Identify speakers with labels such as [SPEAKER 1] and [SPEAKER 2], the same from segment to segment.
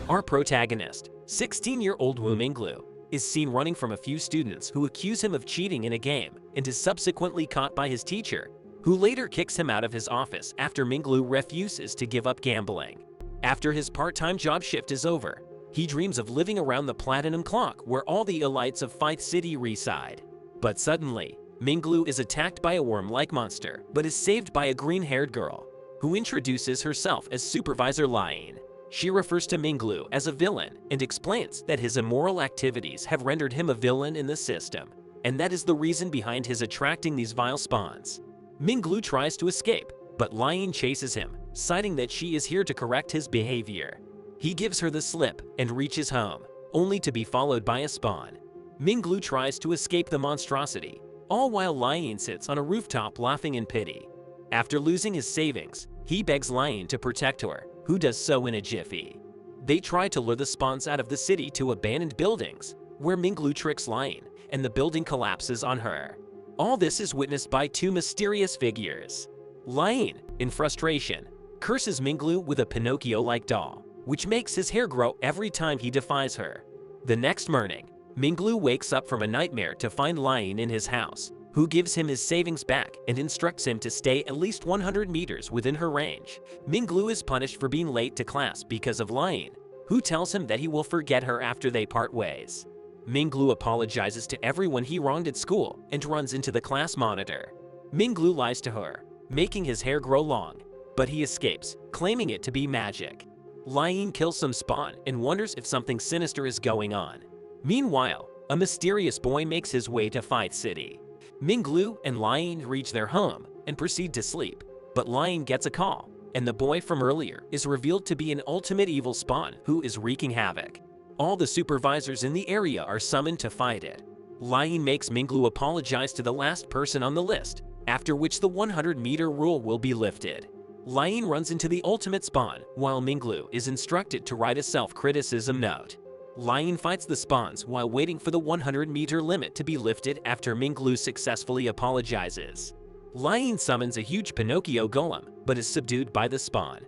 [SPEAKER 1] Our protagonist, 16-year-old Wu Minglu, is seen running from a few students who accuse him of cheating in a game and is subsequently caught by his teacher, who later kicks him out of his office after Minglu refuses to give up gambling. After his part-time job shift is over, he dreams of living around the Platinum Clock where all the elites of Fight City reside. But suddenly, Minglu is attacked by a worm-like monster, but is saved by a green-haired girl, who introduces herself as Supervisor Lion. She refers to Minglu as a villain and explains that his immoral activities have rendered him a villain in the system, and that is the reason behind his attracting these vile spawns. Minglu tries to escape, but Lion chases him, citing that she is here to correct his behavior. He gives her the slip and reaches home, only to be followed by a spawn. Minglu tries to escape the monstrosity, all while Lion sits on a rooftop laughing in pity. After losing his savings, he begs Lion to protect her, who does so in a jiffy. They try to lure the spawns out of the city to abandoned buildings, where Minglu tricks Lion, and the building collapses on her. All this is witnessed by two mysterious figures. Lion, in frustration, curses Minglu with a Pinocchio-like doll, which makes his hair grow every time he defies her. The next morning, Minglu wakes up from a nightmare to find Lion in his house, who gives him his savings back and instructs him to stay at least 100 meters within her range. Minglu is punished for being late to class because of Lion, who tells him that he will forget her after they part ways. Minglu apologizes to everyone he wronged at school and runs into the class monitor. Minglu lies to her, making his hair grow long, but he escapes, claiming it to be magic. Lion kills some spawn and wonders if something sinister is going on. Meanwhile, a mysterious boy makes his way to Fight City. Minglu and Lion reach their home and proceed to sleep, but Lion gets a call, and the boy from earlier is revealed to be an ultimate evil spawn who is wreaking havoc. All the supervisors in the area are summoned to fight it. Lion makes Minglu apologize to the last person on the list, after which the 100-meter rule will be lifted. Lion runs into the ultimate spawn, while Minglu is instructed to write a self-criticism note. Lion fights the spawns while waiting for the 100-meter limit to be lifted after Minglu successfully apologizes. Lion summons a huge Pinocchio golem, but is subdued by the spawn.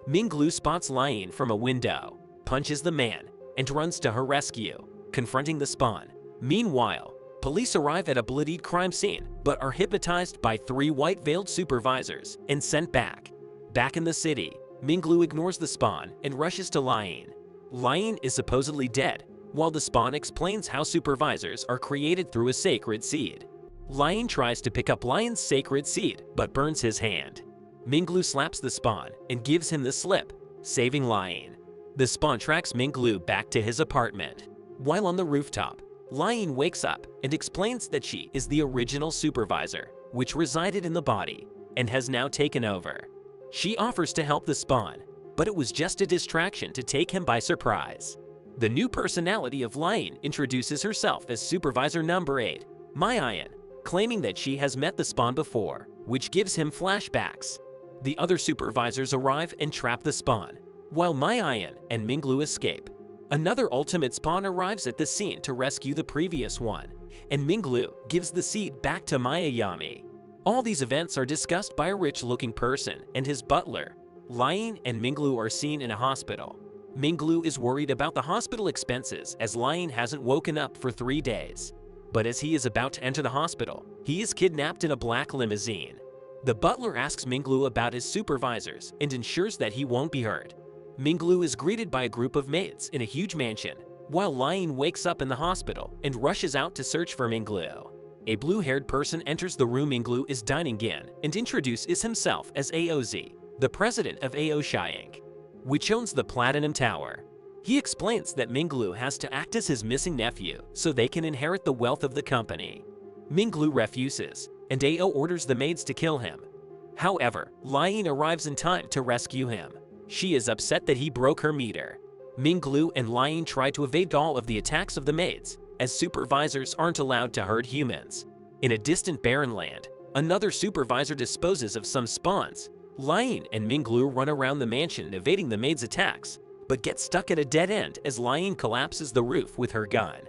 [SPEAKER 1] Minglu spots Lion from a window, punches the man, and runs to her rescue, confronting the spawn. Meanwhile, police arrive at a bloodied crime scene, but are hypnotized by 3 white-veiled supervisors and sent back. Back in the city, Minglu ignores the spawn and rushes to Lion. Lion is supposedly dead, while the spawn explains how supervisors are created through a sacred seed. Lion tries to pick up Lion's sacred seed, but burns his hand. Minglu slaps the spawn and gives him the slip, saving Lion. The spawn tracks Minglu back to his apartment. While on the rooftop, Lion wakes up and explains that she is the original supervisor, which resided in the body, and has now taken over. She offers to help the spawn, but it was just a distraction to take him by surprise. The new personality of Lion introduces herself as Supervisor Number 8, Mayan, claiming that she has met the spawn before, which gives him flashbacks. The other supervisors arrive and trap the spawn, while Mayan and Minglu escape. Another ultimate spawn arrives at the scene to rescue the previous one, and Minglu gives the seed back to Mayayami. All these events are discussed by a rich-looking person and his butler. Lion and Minglu are seen in a hospital. Minglu is worried about the hospital expenses as Lion hasn't woken up for 3 days. But as he is about to enter the hospital, he is kidnapped in a black limousine. The butler asks Minglu about his supervisors and ensures that he won't be hurt. Minglu is greeted by a group of maids in a huge mansion, while Lion wakes up in the hospital and rushes out to search for Minglu. A blue-haired person enters the room Minglu is dining in and introduces himself as AOZ, the president of AO Shyang, which owns the Platinum Tower. He explains that Minglu has to act as his missing nephew so they can inherit the wealth of the company. Minglu refuses, and AO orders the maids to kill him. However, Lion arrives in time to rescue him. She is upset that he broke her meter. Minglu and Lion try to evade all of the attacks of the maids, as supervisors aren't allowed to hurt humans. In a distant barren land, another supervisor disposes of some spawns. Lion and Minglu run around the mansion evading the maids' attacks, but get stuck at a dead end as Lion collapses the roof with her gun.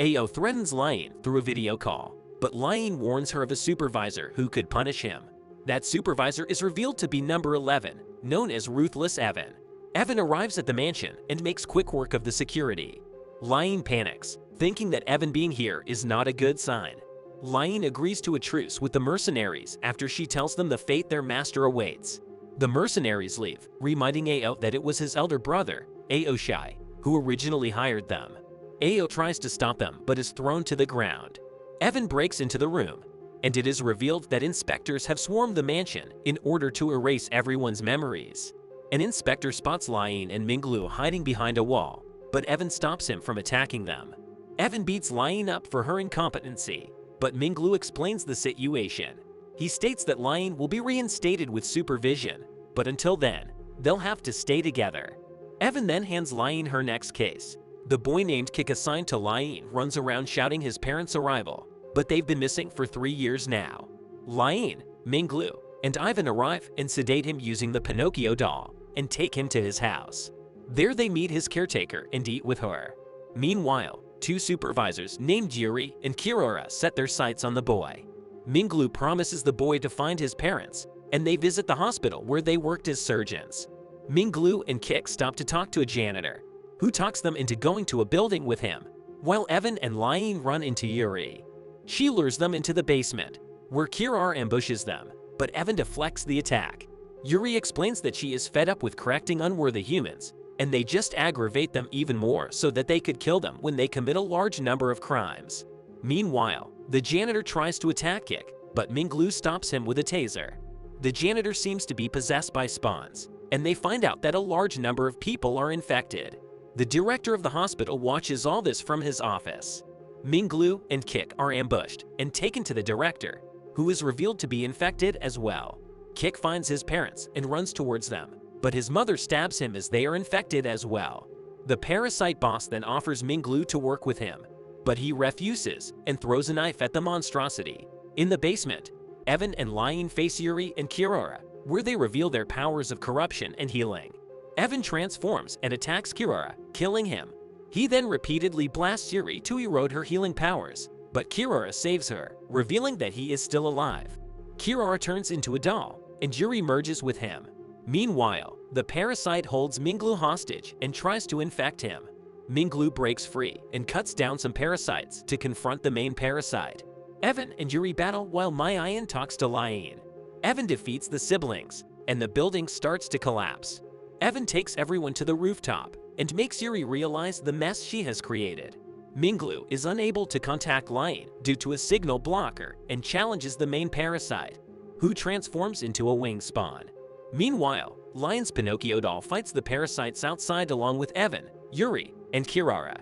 [SPEAKER 1] AO threatens Lion through a video call, but Lion warns her of a supervisor who could punish him. That supervisor is revealed to be number 11, known as Ruthless Evan. Evan arrives at the mansion and makes quick work of the security. Lying panics, thinking that Evan being here is not a good sign. Lying agrees to a truce with the mercenaries after she tells them the fate their master awaits. The mercenaries leave, reminding Ao that it was his elder brother, Aoshai, who originally hired them. Ao tries to stop them but is thrown to the ground. Evan breaks into the room, and it is revealed that inspectors have swarmed the mansion in order to erase everyone's memories. An inspector spots Lying and Minglu hiding behind a wall, but Evan stops him from attacking them. Evan beats Lying up for her incompetency, but Minglu explains the situation. He states that Lying will be reinstated with supervision, but until then, they'll have to stay together. Evan then hands Lying her next case. The boy named Kik assigned to Lying runs around shouting his parents' arrival, but they've been missing for 3 years now. Lying, Minglu, and Ivan arrive and sedate him using the Pinocchio doll and take him to his house. There they meet his caretaker and eat with her. Meanwhile, 2 supervisors named Yuri and Kirora set their sights on the boy. Minglu promises the boy to find his parents, and they visit the hospital where they worked as surgeons. Minglu and Kik stop to talk to a janitor, who talks them into going to a building with him, while Evan and Lying run into Yuri. She lures them into the basement, where Kirara ambushes them, but Evan deflects the attack. Yuri explains that she is fed up with correcting unworthy humans, and they just aggravate them even more so that they could kill them when they commit a large number of crimes. Meanwhile, the janitor tries to attack Kik, but Minglu stops him with a taser. The janitor seems to be possessed by spawns, and they find out that a large number of people are infected. The director of the hospital watches all this from his office. Minglu and Kik are ambushed and taken to the director, who is revealed to be infected as well. Kik finds his parents and runs towards them, but his mother stabs him as they are infected as well. The parasite boss then offers Minglu to work with him, but he refuses and throws a knife at the monstrosity. In the basement, Evan and Lying face Yuri and Kirara, where they reveal their powers of corruption and healing. Evan transforms and attacks Kirara, killing him. He then repeatedly blasts Yuri to erode her healing powers, but Kirara saves her, revealing that he is still alive. Kirara turns into a doll, and Yuri merges with him. Meanwhile, the parasite holds Minglu hostage and tries to infect him. Minglu breaks free and cuts down some parasites to confront the main parasite. Evan and Yuri battle while Mayan talks to Lying. Evan defeats the siblings, and the building starts to collapse. Evan takes everyone to the rooftop and makes Yuri realize the mess she has created. Minglu is unable to contact Lying due to a signal blocker and challenges the main parasite, who transforms into a wing spawn. Meanwhile, Lying's Pinocchio doll fights the parasites outside along with Evan, Yuri, and Kirara.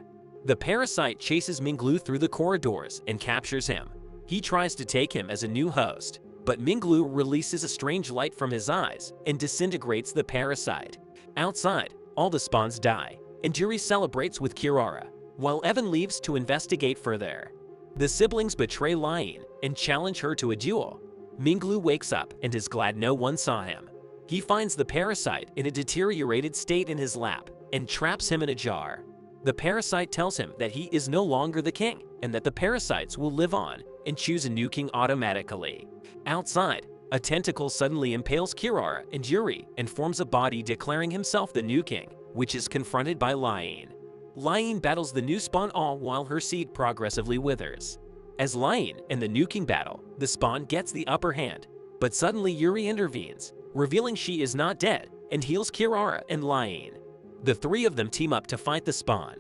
[SPEAKER 1] The parasite chases Minglu through the corridors and captures him. He tries to take him as a new host, but Minglu releases a strange light from his eyes and disintegrates the parasite. Outside, all the spawns die, and Yuri celebrates with Kirara, while Evan leaves to investigate further. The siblings betray Lying and challenge her to a duel. Minglu wakes up and is glad no one saw him. He finds the parasite in a deteriorated state in his lap and traps him in a jar. The parasite tells him that he is no longer the king and that the parasites will live on and choose a new king automatically. Outside, a tentacle suddenly impales Kirara and Yuri and forms a body declaring himself the new king, which is confronted by Lying. Lying battles the new spawn all while her seed progressively withers. As Lying and the new king battle, the spawn gets the upper hand, but suddenly Yuri intervenes, revealing she is not dead and heals Kirara and Lying. The 3 of them team up to fight the spawn.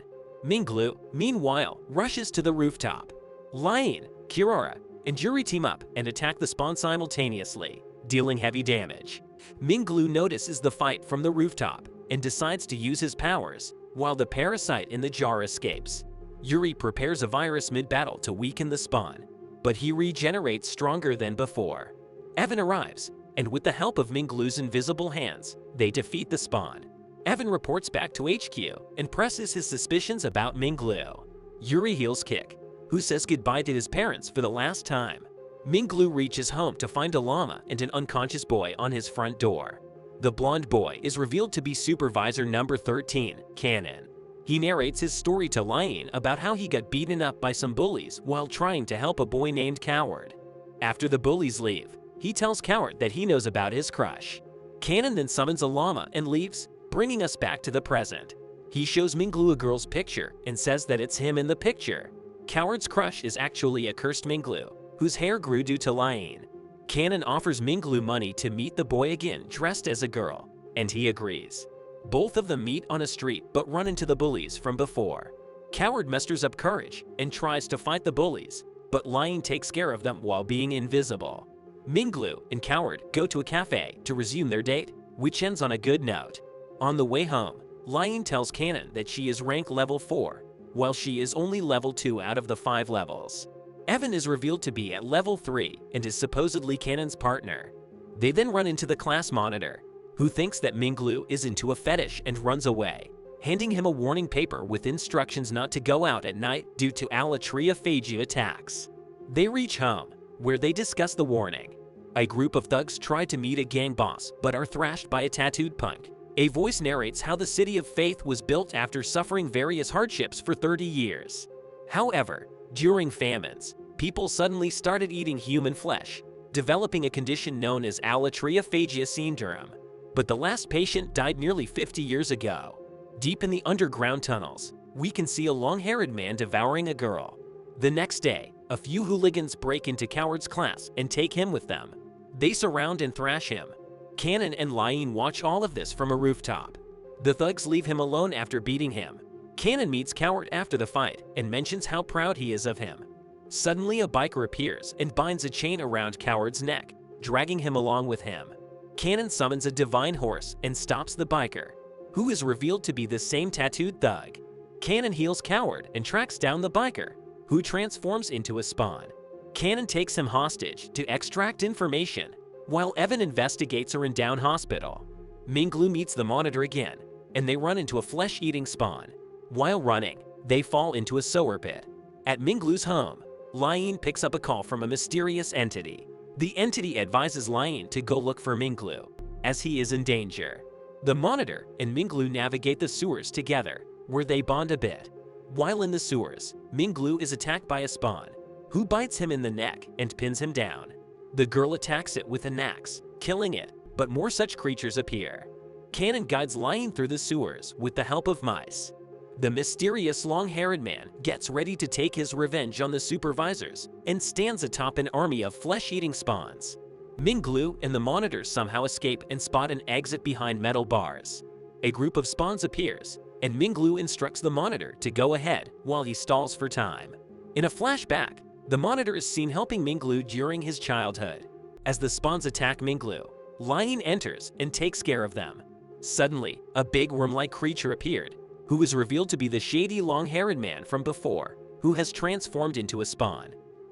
[SPEAKER 1] Minglu, meanwhile, rushes to the rooftop. Lying, Kirara, and Yuri team up and attack the spawn simultaneously, dealing heavy damage. Minglu notices the fight from the rooftop and decides to use his powers, while the parasite in the jar escapes. Yuri prepares a virus mid-battle to weaken the spawn, but he regenerates stronger than before. Evan arrives, and with the help of Minglu's invisible hands, they defeat the spawn. Evan reports back to HQ and presses his suspicions about Minglu. Yuri heals Kik, who says goodbye to his parents for the last time. Minglu reaches home to find a llama and an unconscious boy on his front door. The blonde boy is revealed to be Supervisor number 13, Cannon. He narrates his story to Lying about how he got beaten up by some bullies while trying to help a boy named Coward. After the bullies leave, he tells Coward that he knows about his crush. Cannon then summons a llama and leaves, bringing us back to the present. He shows Minglu a girl's picture and says that it's him in the picture. Coward's crush is actually a cursed Minglu, whose hair grew due to lying. Cannon offers Minglu money to meet the boy again dressed as a girl, and he agrees. Both of them meet on a street but run into the bullies from before. Coward musters up courage and tries to fight the bullies, but Lying takes care of them while being invisible. Minglu and Coward go to a cafe to resume their date, which ends on a good note. On the way home, Lying tells Cannon that she is rank level 4, while she is only level 2 out of the 5 levels. Evan is revealed to be at level 3 and is supposedly Cannon's partner. They then run into the class monitor, who thinks that Minglu is into a fetish and runs away, handing him a warning paper with instructions not to go out at night due to alatriophagia attacks. They reach home, where they discuss the warning. A group of thugs try to meet a gang boss but are thrashed by a tattooed punk. A voice narrates how the City of Faith was built after suffering various hardships for 30 years. However, during famines, people suddenly started eating human flesh, developing a condition known as alatriophagia syndrome. But the last patient died nearly 50 years ago. Deep in the underground tunnels, we can see a long-haired man devouring a girl. The next day, a few hooligans break into Coward's class and take him with them. They surround and thrash him. Cannon and Lying watch all of this from a rooftop. The thugs leave him alone after beating him. Cannon meets Coward after the fight and mentions how proud he is of him. Suddenly a biker appears and binds a chain around Coward's neck, dragging him along with him. Cannon summons a divine horse and stops the biker, who is revealed to be the same tattooed thug. Cannon heals Coward and tracks down the biker, who transforms into a spawn. Cannon takes him hostage to extract information, while Evan investigates her in Down Hospital. Minglu meets the monitor again, and they run into a flesh-eating spawn. While running, they fall into a sewer pit. At Minglu's home, Lying picks up a call from a mysterious entity. The entity advises Lying to go look for Minglu, as he is in danger. The monitor and Minglu navigate the sewers together, where they bond a bit. While in the sewers, Minglu is attacked by a spawn, who bites him in the neck and pins him down. The girl attacks it with an axe, killing it, but more such creatures appear. Cannon guides Lying through the sewers with the help of mice. The mysterious long-haired man gets ready to take his revenge on the supervisors and stands atop an army of flesh-eating spawns. Minglu and the monitor somehow escape and spot an exit behind metal bars. A group of spawns appears, and Minglu instructs the monitor to go ahead while he stalls for time. In a flashback, the monitor is seen helping Minglu during his childhood. As the spawns attack Minglu, Lying enters and takes care of them. Suddenly, a big worm-like creature appeared, who is revealed to be the shady long-haired man from before, who has transformed into a spawn.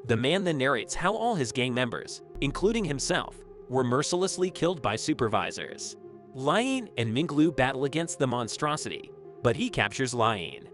[SPEAKER 1] The man then narrates how all his gang members, including himself, were mercilessly killed by supervisors. Lying and Minglu battle against the monstrosity, but he captures Lying.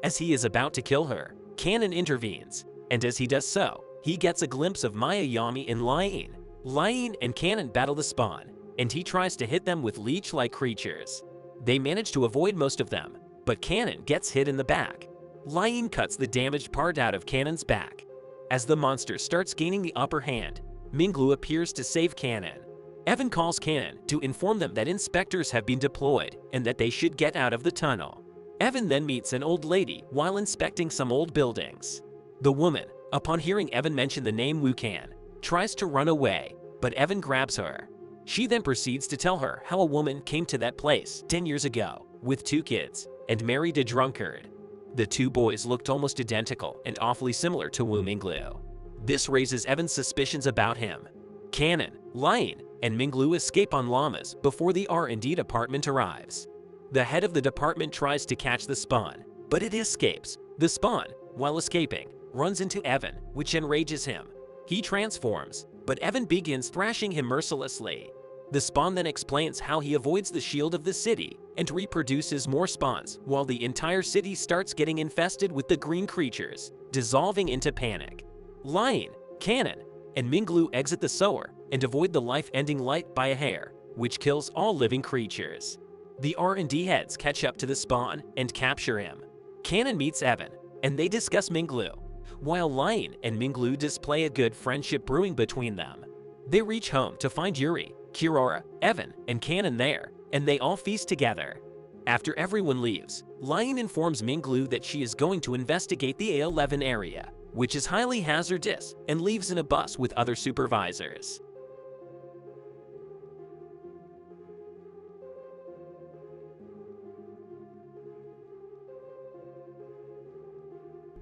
[SPEAKER 1] As he is about to kill her, Cannon intervenes, and as he does so, he gets a glimpse of Maya Yami and Lying. Lying and Cannon battle the spawn, and he tries to hit them with leech-like creatures. They manage to avoid most of them, but Cannon gets hit in the back. Lying cuts the damaged part out of Cannon's back. As the monster starts gaining the upper hand, Minglu appears to save Cannon. Evan calls Cannon to inform them that inspectors have been deployed and that they should get out of the tunnel. Evan then meets an old lady while inspecting some old buildings. The woman, upon hearing Evan mention the name Wukan, tries to run away, but Evan grabs her. She then proceeds to tell her how a woman came to that place 10 years ago with 2 kids and married a drunkard. The 2 boys looked almost identical and awfully similar to Wu Minglu. This raises Evan's suspicions about him. Cannon, Lying, and Minglu escape on llamas before the R&D department arrives. The head of the department tries to catch the spawn, but it escapes. The spawn, while escaping, runs into Evan, which enrages him. He transforms, but Evan begins thrashing him mercilessly. The spawn then explains how he avoids the shield of the city and reproduces more spawns while the entire city starts getting infested with the green creatures, dissolving into panic. Lying, Cannon, and Minglu exit the sewer and avoid the life-ending light by a hair, which kills all living creatures. The R&D heads catch up to the spawn and capture him. Cannon meets Evan, and they discuss Minglu, while Lying and Minglu display a good friendship brewing between them. They reach home to find Yuri, Kirora, Evan, and Cannon there, and they all feast together. After everyone leaves, Lion informs Minglu that she is going to investigate the A11 area, which is highly hazardous, and leaves in a bus with other supervisors.